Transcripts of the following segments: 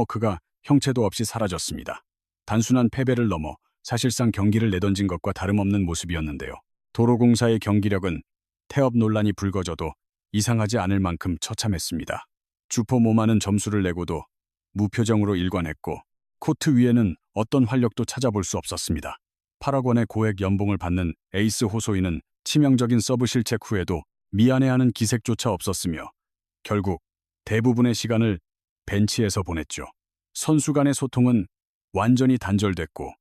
팀워크가 형체도 없이 사라졌습니다. 단순한 패배를 넘어 사실상 경기를 내던진 것과 다름없는 모습이었는데요. 도로공사의 경기력은 태업 논란이 불거져도 이상하지 않을 만큼 처참했습니다. 주포 모마는 점수를 내고도 무표정으로 일관했고 코트 위에는 어떤 활력도 찾아볼 수 없었습니다. 8억 원의 고액 연봉을 받는 에이스 호소이는 치명적인 서브 실책 후에도 미안해하는 기색조차 없었으며 결국 대부분의 시간을 벤치에서 보냈죠. 선수 간의 소통은 완전히 단절됐고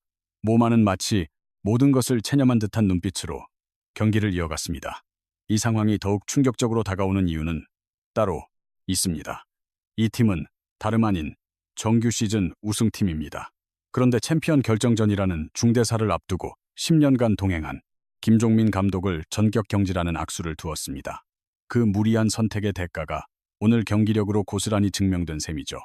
모마는 마치 모든 것을 체념한 듯한 눈빛으로 경기를 이어갔습니다. 이 상황이 더욱 충격적으로 다가오는 이유는 따로 있습니다. 이 팀은 다름 아닌 정규 시즌 우승팀입니다. 그런데 챔피언 결정전이라는 중대사를 앞두고 10년간 동행한 김종민 감독을 전격 경질하는 악수를 두었습니다. 그 무리한 선택의 대가가 오늘 경기력으로 고스란히 증명된 셈이죠.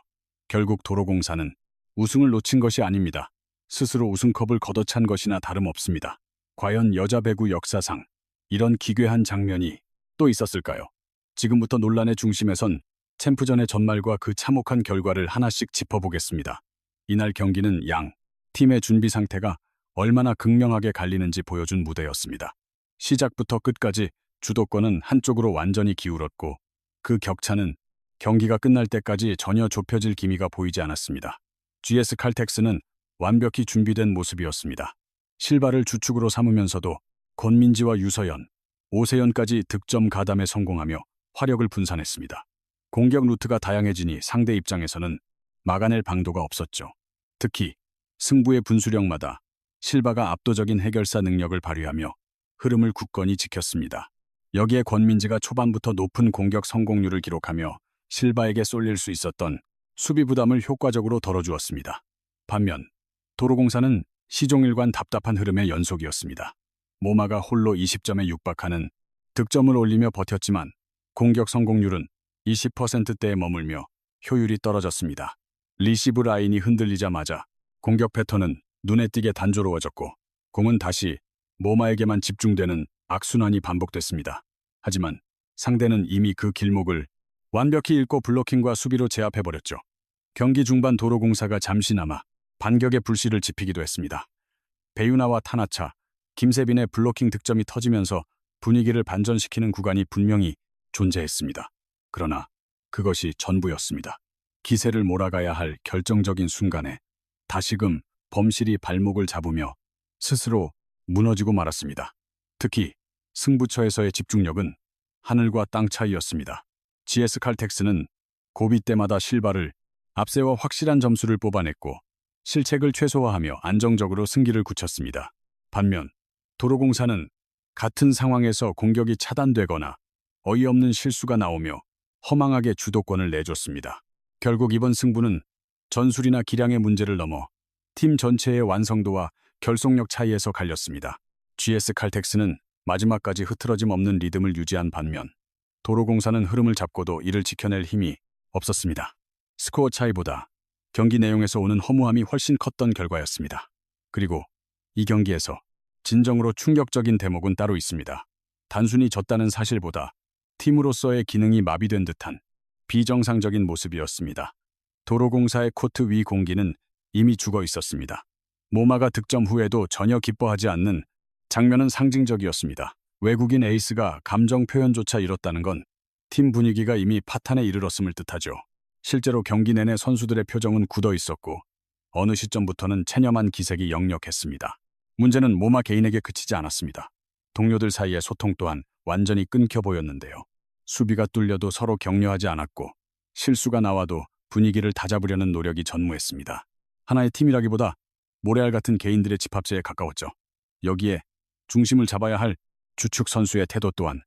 결국 도로공사는 우승을 놓친 것이 아닙니다. 스스로 우승컵을 걷어찬 것이나 다름없습니다. 과연 여자 배구 역사상 이런 기괴한 장면이 또 있었을까요? 지금부터 논란의 중심에선 챔프전의 전말과 그 참혹한 결과를 하나씩 짚어보겠습니다. 이날 경기는 양 팀의 준비 상태가 얼마나 극명하게 갈리는지 보여준 무대였습니다. 시작부터 끝까지 주도권은 한쪽으로 완전히 기울었고 그 격차는 경기가 끝날 때까지 전혀 좁혀질 기미가 보이지 않았습니다. GS 칼텍스는 완벽히 준비된 모습이었습니다. 실바를 주축으로 삼으면서도 권민지와 유서연, 오세연까지 득점 가담에 성공하며 화력을 분산했습니다. 공격 루트가 다양해지니 상대 입장에서는 막아낼 방도가 없었죠. 특히 승부의 분수령마다 실바가 압도적인 해결사 능력을 발휘하며 흐름을 굳건히 지켰습니다. 여기에 권민지가 초반부터 높은 공격 성공률을 기록하며 실바에게 쏠릴 수 있었던 수비 부담을 효과적으로 덜어주었습니다. 반면 도로공사는 시종일관 답답한 흐름의 연속이었습니다. 모마가 홀로 20점에 육박하는 득점을 올리며 버텼지만 공격 성공률은 20%대에 머물며 효율이 떨어졌습니다. 리시브 라인이 흔들리자마자 공격 패턴은 눈에 띄게 단조로워졌고 공은 다시 모마에게만 집중되는 악순환이 반복됐습니다. 하지만 상대는 이미 그 길목을 완벽히 읽고 블로킹과 수비로 제압해버렸죠. 경기 중반 도로공사가 잠시나마 반격의 불씨를 지피기도 했습니다. 배유나와 타나차, 김세빈의 블로킹 득점이 터지면서 분위기를 반전시키는 구간이 분명히 존재했습니다. 그러나 그것이 전부였습니다. 기세를 몰아가야 할 결정적인 순간에 다시금 범실이 발목을 잡으며 스스로 무너지고 말았습니다. 특히 승부처에서의 집중력은 하늘과 땅 차이였습니다. GS 칼텍스는 고비 때마다 실바를 앞세워 확실한 점수를 뽑아냈고 실책을 최소화하며 안정적으로 승기를 굳혔습니다. 반면 도로공사는 같은 상황에서 공격이 차단되거나 어이없는 실수가 나오며 허망하게 주도권을 내줬습니다. 결국 이번 승부는 전술이나 기량의 문제를 넘어 팀 전체의 완성도와 결속력 차이에서 갈렸습니다. GS 칼텍스는 마지막까지 흐트러짐 없는 리듬을 유지한 반면 도로공사는 흐름을 잡고도 이를 지켜낼 힘이 없었습니다. 스코어 차이보다 경기 내용에서 오는 허무함이 훨씬 컸던 결과였습니다. 그리고 이 경기에서 진정으로 충격적인 대목은 따로 있습니다. 단순히 졌다는 사실보다 팀으로서의 기능이 마비된 듯한 비정상적인 모습이었습니다. 도로공사의 코트 위 공기는 이미 죽어 있었습니다. 모마가 득점 후에도 전혀 기뻐하지 않는 장면은 상징적이었습니다. 외국인 에이스가 감정 표현조차 잃었다는 건 팀 분위기가 이미 파탄에 이르렀음을 뜻하죠. 실제로 경기 내내 선수들의 표정은 굳어 있었고 어느 시점부터는 체념한 기색이 역력했습니다. 문제는 모마 개인에게 그치지 않았습니다. 동료들 사이의 소통 또한 완전히 끊겨 보였는데요. 수비가 뚫려도 서로 격려하지 않았고 실수가 나와도 분위기를 다잡으려는 노력이 전무했습니다. 하나의 팀이라기보다 모래알 같은 개인들의 집합체에 가까웠죠. 여기에 중심을 잡아야 할 주축 선수의 태도 또한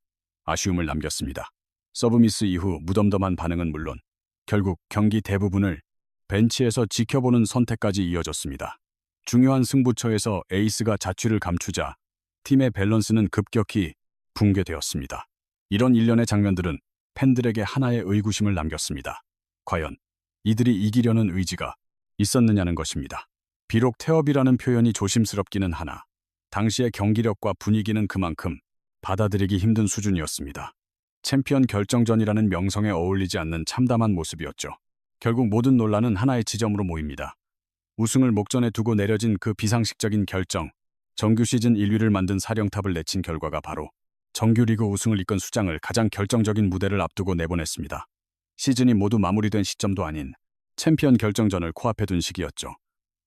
아쉬움을 남겼습니다. 서브미스 이후 무덤덤한 반응은 물론 결국 경기 대부분을 벤치에서 지켜보는 선택까지 이어졌습니다. 중요한 승부처에서 에이스가 자취를 감추자 팀의 밸런스는 급격히 붕괴되었습니다. 이런 일련의 장면들은 팬들에게 하나의 의구심을 남겼습니다. 과연 이들이 이기려는 의지가 있었느냐는 것입니다. 비록 태업이라는 표현이 조심스럽기는 하나 당시의 경기력과 분위기는 그만큼 받아들이기 힘든 수준이었습니다. 챔피언 결정전이라는 명성에 어울리지 않는 참담한 모습이었죠. 결국 모든 논란은 하나의 지점으로 모입니다. 우승을 목전에 두고 내려진 그 비상식적인 결정, 정규 시즌 1위를 만든 사령탑을 내친 결과가 바로 정규리그 우승을 이끈 수장을 가장 결정적인 무대를 앞두고 내보냈습니다. 시즌이 모두 마무리된 시점도 아닌 챔피언 결정전을 코앞에 둔 시기였죠.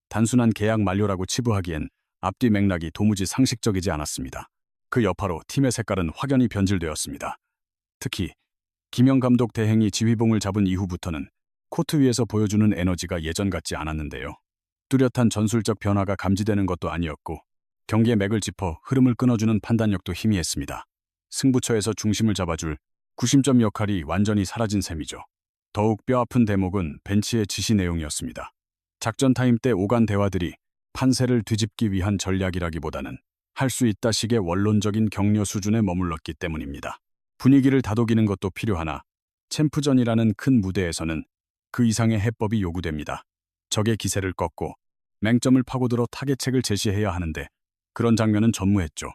단순한 계약 만료라고 치부하기엔 앞뒤 맥락이 도무지 상식적이지 않았습니다. 그 여파로 팀의 색깔은 확연히 변질되었습니다. 특히 김영 감독 대행이 지휘봉을 잡은 이후부터는 코트 위에서 보여주는 에너지가 예전 같지 않았는데요. 뚜렷한 전술적 변화가 감지되는 것도 아니었고 경기의 맥을 짚어 흐름을 끊어주는 판단력도 희미했습니다. 승부처에서 중심을 잡아줄 구심점 역할이 완전히 사라진 셈이죠. 더욱 뼈아픈 대목은 벤치의 지시 내용이었습니다. 작전 타임 때 오간 대화들이 판세를 뒤집기 위한 전략이라기보다는 할 수 있다식의 원론적인 격려 수준에 머물렀기 때문입니다. 분위기를 다독이는 것도 필요하나 챔프전이라는 큰 무대에서는 그 이상의 해법이 요구됩니다. 적의 기세를 꺾고 맹점을 파고들어 타겟책을 제시해야 하는데 그런 장면은 전무했죠.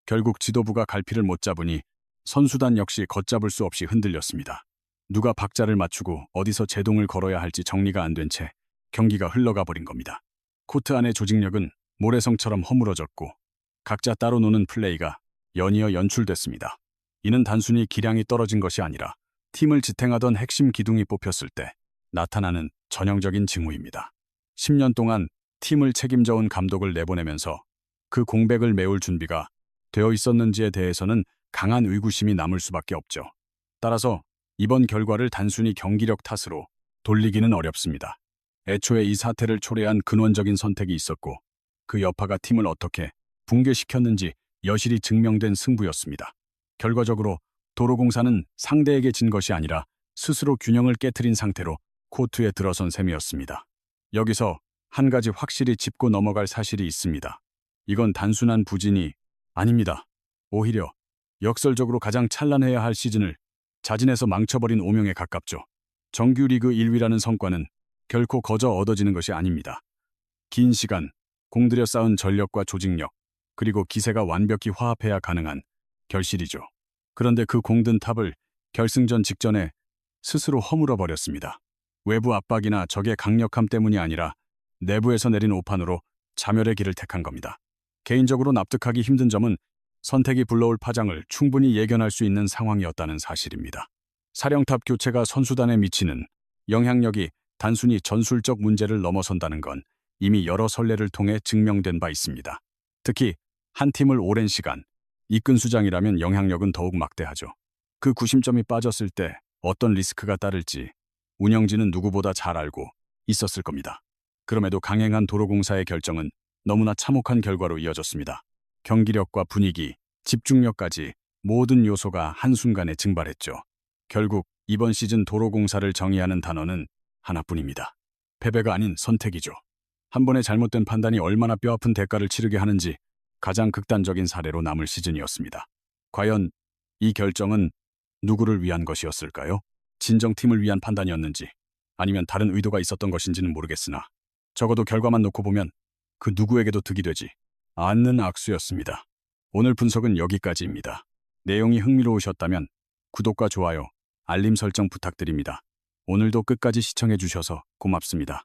결국 지도부가 갈피를 못 잡으니 선수단 역시 걷잡을 수 없이 흔들렸습니다. 누가 박자를 맞추고 어디서 제동을 걸어야 할지 정리가 안 된 채 경기가 흘러가 버린 겁니다. 코트 안의 조직력은 모래성처럼 허물어졌고 각자 따로 노는 플레이가 연이어 연출됐습니다. 이는 단순히 기량이 떨어진 것이 아니라 팀을 지탱하던 핵심 기둥이 뽑혔을 때 나타나는 전형적인 징후입니다. 10년 동안 팀을 책임져온 감독을 내보내면서 그 공백을 메울 준비가 되어 있었는지에 대해서는 강한 의구심이 남을 수밖에 없죠. 따라서 이번 결과를 단순히 경기력 탓으로 돌리기는 어렵습니다. 애초에 이 사태를 초래한 근원적인 선택이 있었고 그 여파가 팀을 어떻게 붕괴시켰는지 여실히 증명된 승부였습니다. 결과적으로 도로공사는 상대에게 진 것이 아니라 스스로 균형을 깨트린 상태로 코트에 들어선 셈이었습니다. 여기서 한 가지 확실히 짚고 넘어갈 사실이 있습니다. 이건 단순한 부진이 아닙니다. 오히려 역설적으로 가장 찬란해야 할 시즌을 자진해서 망쳐버린 오명에 가깝죠. 정규리그 1위라는 성과는 결코 거저 얻어지는 것이 아닙니다. 긴 시간, 공들여 쌓은 전력과 조직력, 그리고 기세가 완벽히 화합해야 가능한 결실이죠. 그런데 그 공든 탑을 결승전 직전에 스스로 허물어버렸습니다. 외부 압박이나 적의 강력함 때문이 아니라 내부에서 내린 오판으로 자멸의 길을 택한 겁니다. 개인적으로 납득하기 힘든 점은 선택이 불러올 파장을 충분히 예견할 수 있는 상황이었다는 사실입니다. 사령탑 교체가 선수단에 미치는 영향력이 단순히 전술적 문제를 넘어선다는 건 이미 여러 선례를 통해 증명된 바 있습니다. 특히 한 팀을 오랜 시간 이끈 수장이라면 영향력은 더욱 막대하죠. 그 구심점이 빠졌을 때 어떤 리스크가 따를지 운영진은 누구보다 잘 알고 있었을 겁니다. 그럼에도 강행한 도로공사의 결정은 너무나 참혹한 결과로 이어졌습니다. 경기력과 분위기, 집중력까지 모든 요소가 한순간에 증발했죠. 결국 이번 시즌 도로공사를 정의하는 단어는 하나뿐입니다. 패배가 아닌 선택이죠. 한 번의 잘못된 판단이 얼마나 뼈아픈 대가를 치르게 하는지 가장 극단적인 사례로 남을 시즌이었습니다. 과연 이 결정은 누구를 위한 것이었을까요? 진정팀을 위한 판단이었는지 아니면 다른 의도가 있었던 것인지는 모르겠으나 적어도 결과만 놓고 보면 그 누구에게도 득이 되지 않는 악수였습니다. 오늘 분석은 여기까지입니다. 내용이 흥미로우셨다면 구독과 좋아요, 알림 설정 부탁드립니다. 오늘도 끝까지 시청해 주셔서 고맙습니다.